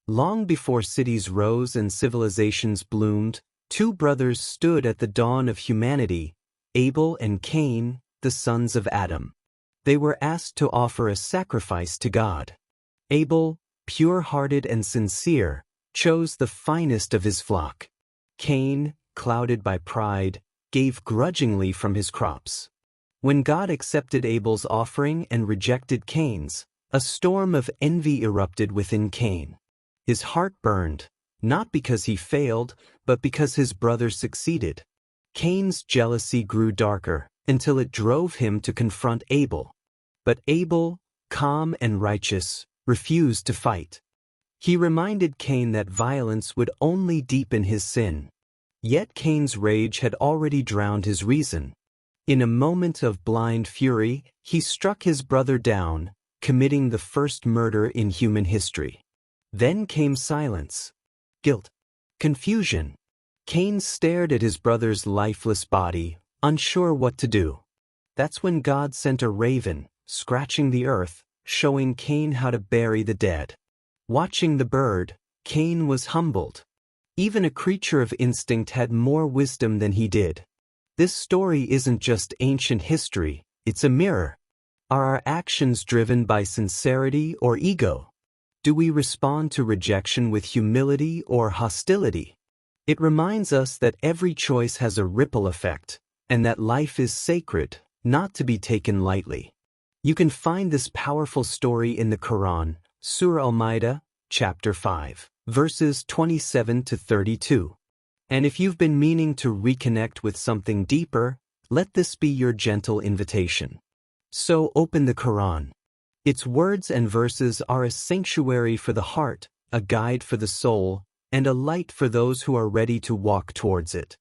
Long before cities rose and civilizations bloomed, two brothers stood at the dawn of humanity, Abel and Cain, the sons of Adam. They were asked to offer a sacrifice to God. Abel, pure-hearted and sincere, chose the finest of his flock. Cain, clouded by pride, gave grudgingly from his crops. When God accepted Abel's offering and rejected Cain's, a storm of envy erupted within Cain. His heart burned, not because he failed, but because his brother succeeded. Cain's jealousy grew darker, until it drove him to confront Abel. But Abel, calm and righteous, refused to fight. He reminded Cain that violence would only deepen his sin. Yet Cain's rage had already drowned his reason. In a moment of blind fury, he struck his brother down, committing the first murder in human history. Then came silence, guilt, confusion. Cain stared at his brother's lifeless body, unsure what to do. That's when God sent a raven, scratching the earth, showing Cain how to bury the dead. Watching the bird, Cain was humbled. Even a creature of instinct had more wisdom than he did. This story isn't just ancient history, it's a mirror. Are our actions driven by sincerity or ego? Do we respond to rejection with humility or hostility? It reminds us that every choice has a ripple effect, and that life is sacred, not to be taken lightly. You can find this powerful story in the Qur'an, Surah Al-Ma'idah, chapter 5, verses 27 to 32. And if you've been meaning to reconnect with something deeper, let this be your gentle invitation. So open the Qur'an. Its words and verses are a sanctuary for the heart, a guide for the soul, and a light for those who are ready to walk towards it.